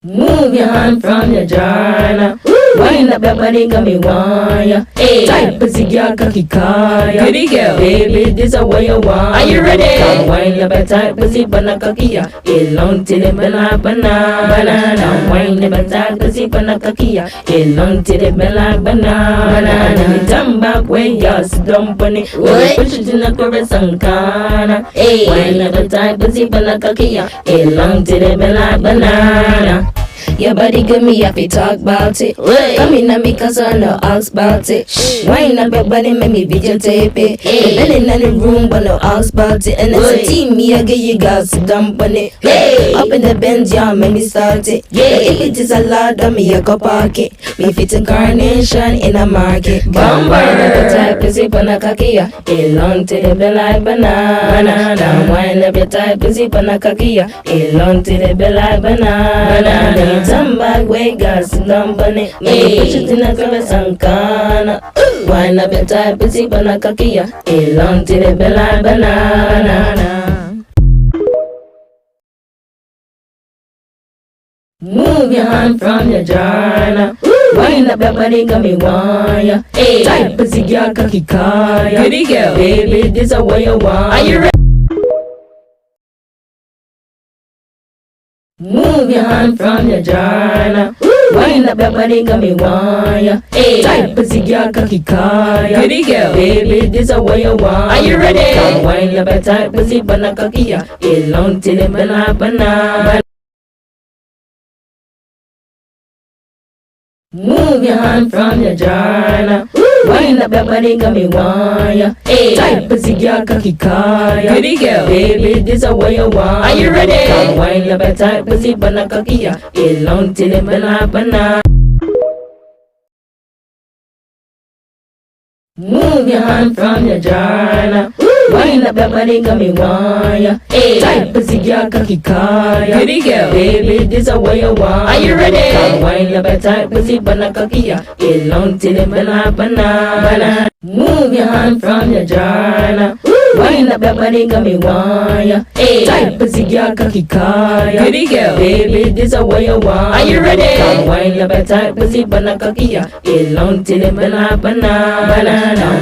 Move your hand from your jar now. Wind up your body, got me want ya. Hey, tight pussy girl, cocky car ya. Goody girl, baby, this is what you want. Are you ready? Come wind up your tight pussy, banana cocky ya. Hey, long till it banana. Wind up your tight pussy, banana cocky ya. Hey, long till it banana. Jump back when you're dump on it. Push it in the chorus and corner. Hey, wind up your tight pussy, banana cocky ya. Hey, long till it banana. Your body give me happy talk about it. Come in and me cause I know ask about it. Wind up your body, make me videotape it. The belly in the room, but no ask about it. And as a team, me, I get you guys to dump on it. Up in the Benz, yeah, make me start it. If it is a lot, then me, I go park it. Me fit in carnation in a market. Come wind up your type, you sip on a kakia. It long to the bell like banana. Wind up your type, you sip on a kakia. It long to the bell like banana. Some bag way gas dump on it. Maybe push it in a crevice and corner. Wind up your type, pussy banana kakia. A long till the bell like banana. Move your hand from your jar now. Wind up your body, got me want ya. Hey, tight pussy girl, cocky car ya. Goody girl, baby, this is what you want. Are you ready? Move your hand from your jar now. Wind up your body, got me want ya. Hey, tight pussy girl, cocky car ya. Goody girl, baby, this is what you want. Are you ready? Come wind up your tight pussy, banana cocky ya. Hey, long till it banana. Move your hand from your jar now. Wind up your body, got me want ya. Hey, tight pussy girl, cocky car ya. Goody girl, baby, this is what you want. Are you ready? Come wind up your tight pussy, banana cocky ya. Hey, long till it banana. Move your hand from your jar now. Wind up your body, got me want ya. Hey, tight pussy girl, cocky car ya. Goody girl, baby, this is what you want. Are you ready? Come wind up your tight pussy, banana cocky ya. Hey, long till it banana. Move your hand from your jar now. Wind up your body, got me want ya. Hey, tight pussy girl, cocky car ya. Goody girl, baby, this is what you want. Are you ready? Come wind up your tight pussy, banana cocky ya. Hey, long till it banana.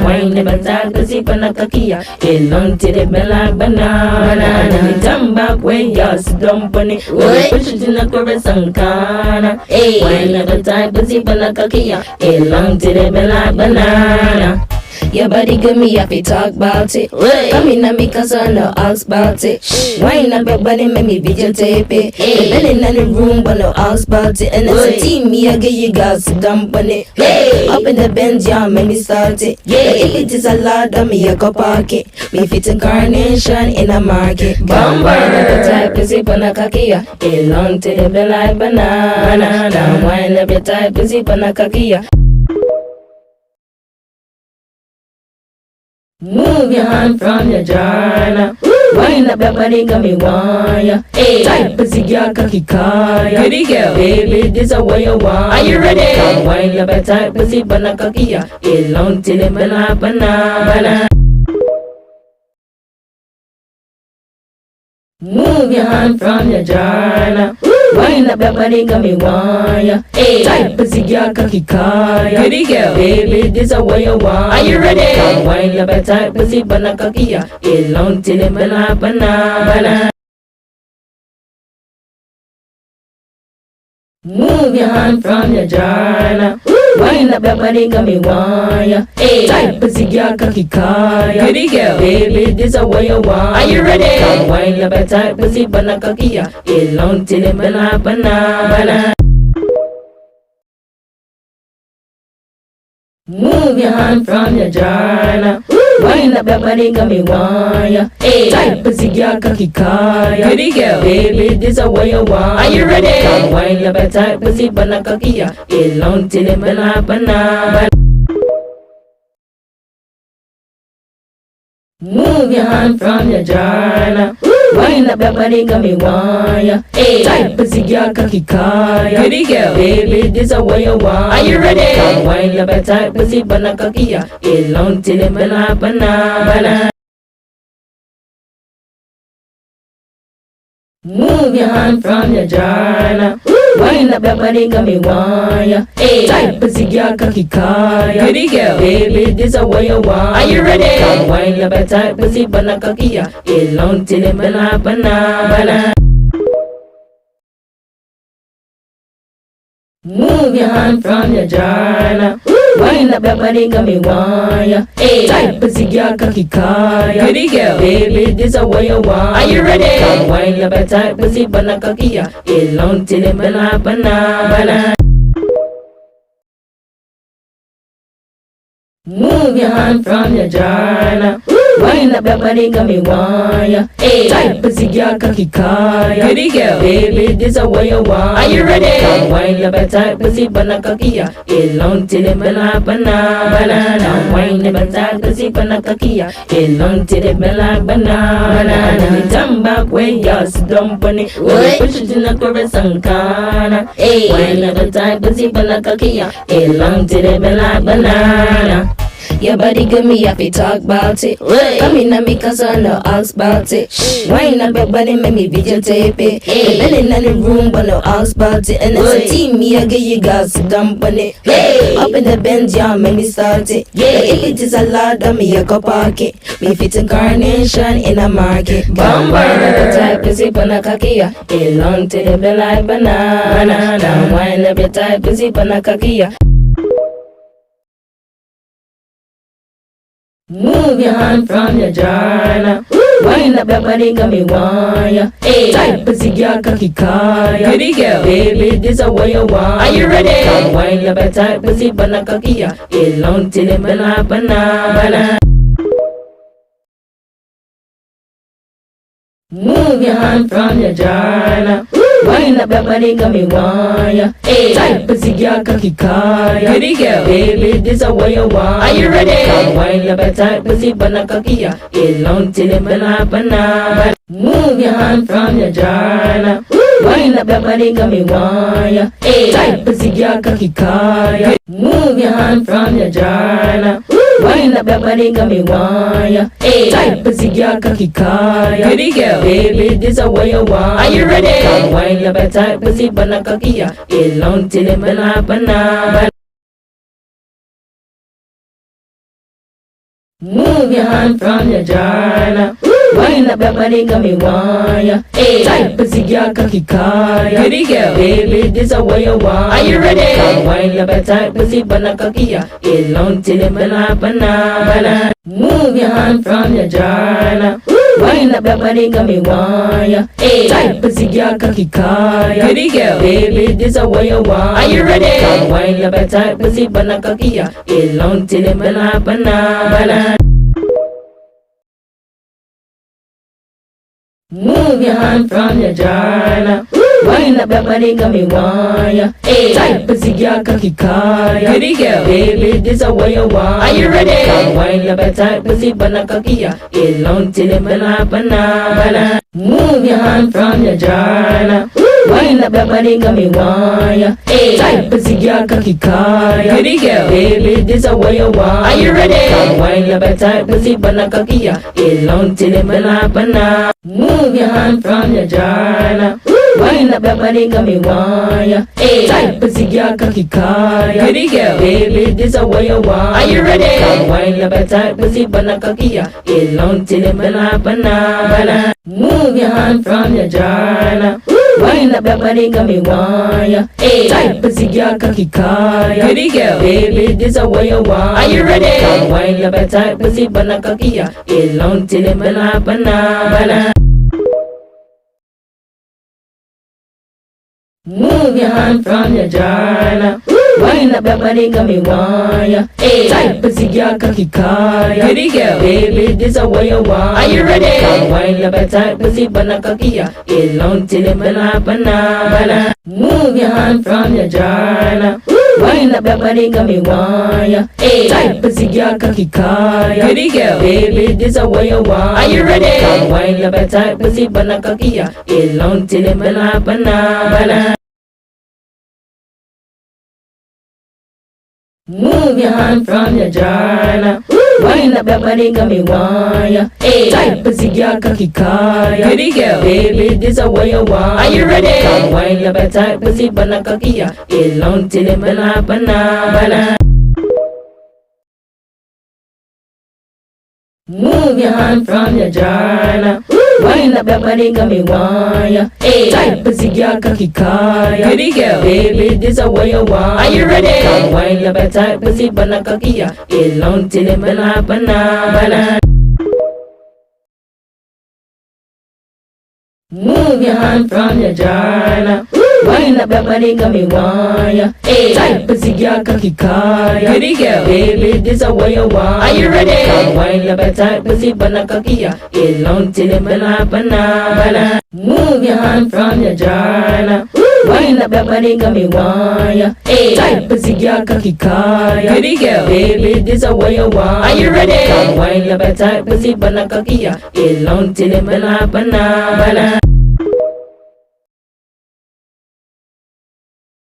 Wind up your tight pussy, banana cocky ya. Hey, long till it banana. Jump back when you're dump on it. Push it in the chorus and corner. Hey, wind up your tight pussy, banana cocky ya. Hey, long till it banana. Your body give me happy talk about it. Come in and me cause I know ask about it. Wind up your body, make me videotape it. The belly in the room, but no ask about it. And as a team, me, I get you guys to dump on it. Up in the Benz, yeah, make me start it. If it is a lot, then me, I go park it. Me fit in carnation in a market. Come wind up your type, you sip on a kakia. Hey, long till the bell like banana. Wind up your type, you sip on a kakia. Move your hand from your jar now. Wind up your body, got me want ya. Hey, tight pussy girl, cocky car ya. Goody girl, baby, this is what you want. Are you ready? Come wind up your tight pussy, banana cocky ya. Hey, long till it banana. Move your hand from your jar now. Wind up your body, got me want ya. Hey, tight pussy girl, cocky car ya. Goody girl, baby, this is what you want. Are you ready? Come wind up your tight pussy, banana cocky ya. Hey, long till it banana. Move your hand from your jar now. Wind up your body, got me want ya. Hey, tight pussy girl, cocky car ya. Goody girl, baby, this is what you want. Are you ready? Come wind up your tight pussy, banana cocky ya. Hey, long till it banana. Move your hand from your jar now. Wind up your body, got me want ya. Hey, tight pussy girl, cocky car ya. Goody girl, baby, this is what you want. Are you ready? Come wind up your tight pussy, banana cocky ya. Hey, long till it banana. Move your hand from your jar now. Wind up your body, got me want ya. Hey, tight pussy girl, cocky car ya. Goody girl, baby, this is what you want. Are you ready? Come wind up your tight pussy, banana cocky ya. Hey, long till it banana. Move your hand from your jar now. Wind up your body, got me wire. Hey, tight pussy girl, cocky kaya. Goody girl, baby, this is what you want. Are you ready? Come wind up your tight pussy, bana cocky ya. Hey, long till it bana. Move your hand from your jar. Wind up your body, got me wire. Hey, tight pussy girl, cocky kaya. Goody girl, baby, this is what you want. Are you ready? Come wind up your tight pussy, bana cocky ya. Hey, long till it bana. Move your hand from your jar. Wind up your body, got me wire. Hey, tight pussy girl, cocky kaya. Goody girl, baby, this is what you want. Are you ready? Come wind up your tight pussy, bana cocky ya. Hey, long till it bana. Now wind up your tight pussy, bana cocky ya. Hey, long till it bana. Turn back when you're dump on it. Push it in the chorus and corner. Hey, wind up your tight pussy, bana cocky ya. Hey, long till it bana. Your body good, me have to talk about it. Come in and make us on no ask about it. Wind up your body, make me videotape it. The belly in the room, but no ask about it. And as a team, me I get you guys to dump on it. Up in the bench, yeah, make me start it. If it is a lot, then me I go park it. Me fit a carnation in a market. Come wind up your type, pussy pana kakia. It long to the bell like banana. Now wind up your type, pussy pana kakia. Move your hand from your jar. Wind up your body, got me wire. Hey, tight pussy girl, cocky kaya. Goody girl, baby, this is what you want. Are you ready? Come wind up your tight pussy, bana cocky ya. Hey, long till it bana. Move your hand from your jar. Wind up your body, got me wire. Hey, tight pussy girl, cocky kaya. Goody girl, baby, this is what you want. Are you ready? Come wind up your tight pussy, bana cocky ya. Hey, long till it bana. Move your hand from your jar. Wind up your body, got me wire. Hey, tight pussy girl, cocky kaya. Move your hand from your jar. Wind up your body, got me wire. Hey, tight pussy girl, cocky kaya. Goody girl, baby, this is what you want. Are you ready? Come wind up your tight pussy, bana cocky ya. Hey, long till it bana. Move your hand from your jar. Wind up your body, got me wire. Hey, tight pussy girl, cocky kaya. Goody girl, baby, this is what you want. Are you ready? Come wind up your tight pussy, bana cocky ya. Hey, long till it bana. Move your hand from your jar. Wind up your body, got me wire. Hey, tight pussy girl, cocky kaya. Goody girl, baby, this is what you want. Are you ready? Come wind up your tight pussy, bana cocky ya. Hey, long till it bana. Move your hand from your jar. Wind up your body, got me wire. Hey, tight pussy girl, cocky kaya. Goody girl, baby, this is what you want. Are you ready? Come wind up your tight pussy, bana cocky ya. Hey, long till it bana. Move your hand from your jar. Wind up your body, got me wire. Hey, tight pussy girl, cocky kaya. Goody girl, baby, this is what you want. Are you ready? Come wind up your tight pussy, bana cocky ya. Hey, long till it bana. Move your hand from your jar. Wind up your body, got me wire. Hey, tight pussy girl, cocky kaya. Goody girl, baby, this is what you want. Are you ready? Come wind up your tight pussy, bana cocky ya. Hey, long till it bana. Move your hand from your jar. Wind up your body, got me wire. Hey, tight pussy girl, cocky kaya. Goody girl, baby, this is what you want. Are you ready? Come wind up your tight pussy, bana cocky ya. Hey, long till it bana. Move your hand from your jar. Wind up your body, got me wire. Hey, tight pussy girl, cocky kaya. Goody girl, baby, this is what you want. Are you ready? Come wind up your tight pussy, bana cocky ya. Hey, long till it bana. Move your hand from your jar. Wind up your body, got me wire. Hey, tight pussy girl, cocky kaya. Goody girl, baby, this is what you want. Are you ready? Come wind up your tight pussy, bana cocky ya. Hey, long till it bana. Move your hand from your jar. Wine up your body, got me wire. Hey, tight pussy girl, cocky kaya. Goody girl, baby, this a way you want. Are you ready? Come wine up your tight pussy, bana cocky ya. Hey, long till it banana. Move your hand from your jar. Wine up your body, got me wire. Hey, tight pussy girl, cocky kaya. Goody girl, baby, this a way you want. Are you ready? Come wine up your tight pussy, bana cocky ya. Hey, long till it banana. Move your hand from your jar. Wine up your body, got me wire. Hey, tight pussy girl, cocky kaya. Goody girl, baby, this a way you want. Are you ready? Come wine up your tight pussy, bana cocky ya. Hey, long till it banana. Move your hand from your jar. Wine up your body, got me wire. Hey, tight pussy girl, cocky kaya. Goody girl, baby, this a way you want. Are you ready? Come wine up your tight pussy, bana cocky ya. Hey, long till it banana.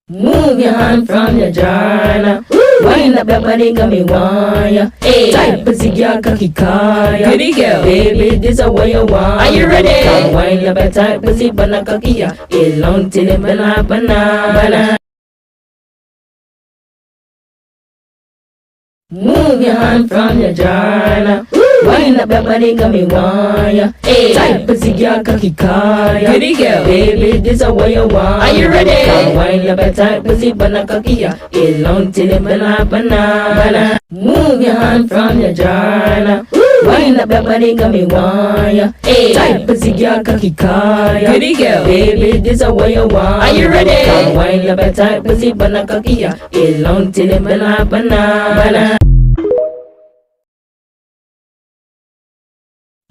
Move your hand from your jar. Wine up your body, got me wire. Hey, tight pussy girl, cocky kaya. Goody girl, baby, this a way you want. Are you ready? Come wine up your tight pussy, bana cocky ya. Hey, long till it banana. Move your hand from your jar. Wine up your body, got me wire. Hey, tight pussy girl, cocky kaya. Goody girl, baby, this a way you want. Are you ready? Come wine up your tight pussy, bana cocky ya. Hey, long till it banana. Move your hand from your jar. Wine up your body, got me wire. Hey, tight pussy girl, cocky kaya. Goody girl, baby, this a way you want. Are you ready? Come wine up your tight pussy, bana cocky ya. Hey, long till it banana.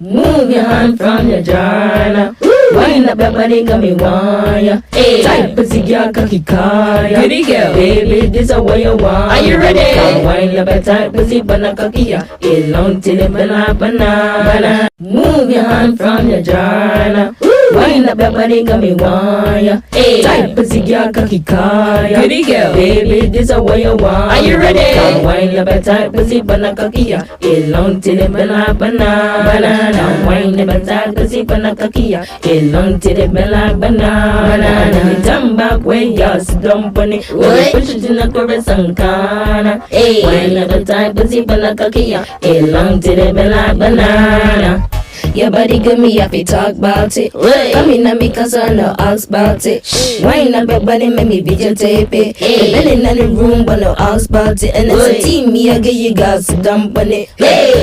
Move your hand from your jar. Wine up your body, got me wire. Hey, tight pussy girl, cocky kaya. Goody girl, baby, this a way you want. Are you ready? Come wine up your tight pussy, bana cocky ya. Hey, long till it banana. Move your hand from your jar. Wine up your body, got me wire. Hey, tight pussy girl, cocky kaya. Goody girl, baby, this a way you want. Are you ready? Come wine up your tight pussy, bana cocky ya. Hey, long till it banana. Wine up your tight pussy, bana cocky ya. Hey, long till it banana. Jump back when you're dump on it. Push it in the chorus and corner. Hey, wine up your tight pussy, bana cocky ya. Hey, long till it banana. Your body good, me have to talk about it. Come in and make us all no ask about it. Wine up your body, make me videotape it. The belly in the room, but no ask about it. And as a team, me I get you guys to dump on it.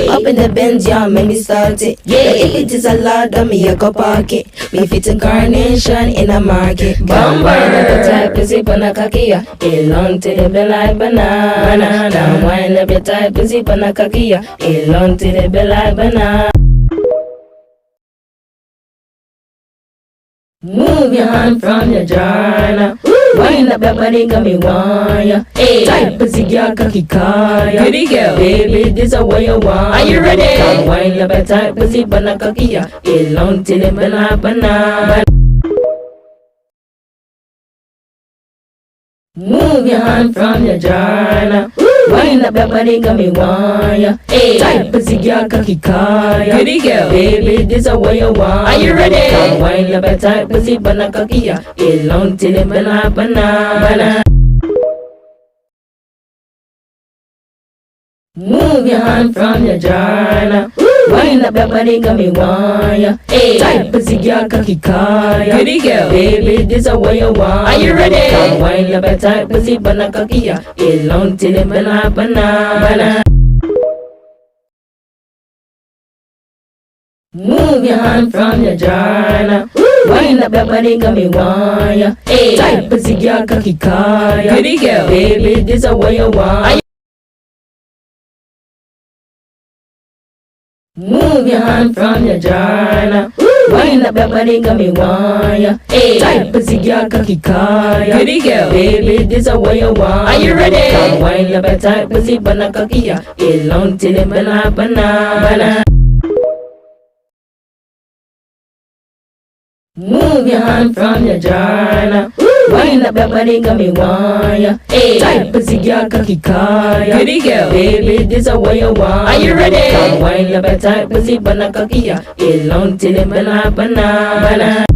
Up in the bench, yeah, make me start it. If it is a lot, then me I go park it. Me fit in carnation in a market. Come wine up your type, pussy pana kakia. Hey, long till it be like banana. Down wine up your type, pussy pana kakia. Hey, long till it be like banana. Move your hand from your jar. Wine up your body, got me wire. Hey, tight pussy girl, cocky kaya. Goody girl, baby, this a way you want. Are you ready? Come wine up your tight pussy, bana cocky ya. Hey, long till it banana. Move your hand from your jar. Wine up your body, got me wire. Hey, tight pussy girl, cocky kaya. Goody girl, baby, this a way you want. Are you ready? Come wine up your tight pussy, bana cocky ya. Hey, long till it banana. Move your hand from your jar. Wine up your body, got me wire. Hey, tight pussy girl, cocky kaya. Goody girl, baby, this a way you want. Are you ready? Come wine up your tight pussy, bana cocky ya. Hey, long till it banana. Move your hand from your jar. Wine up your body, got me wire. Hey, tight pussy girl, cocky kaya. Goody girl, baby, this a way you want. Move your hand from your jar. Wine up your body, got me wire. Hey, tight pussy girl, cocky kaya. Goody girl, baby, this a way you want. Are you ready? Come wine up your tight pussy, bana cocky ya. Hey, long till it banana. Move your hand from your jar. Wind up that body, got me wire. Hey, tight pussy girl, cocky kaya. Goody girl, baby, this a way you want. Are you ready? Come wind up that tight pussy, bana cocky ya. It long till it bana.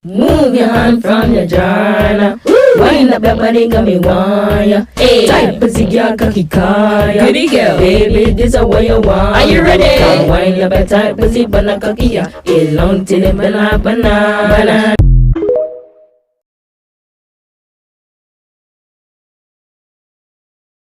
Move your hand from your jar. Wind up that body, got me wire. Hey, tight pussy girl, cocky kaya. Goody girl, baby, this a way you want. Are you ready? Come wind up that tight pussy, bana cocky ya. It long till it bana.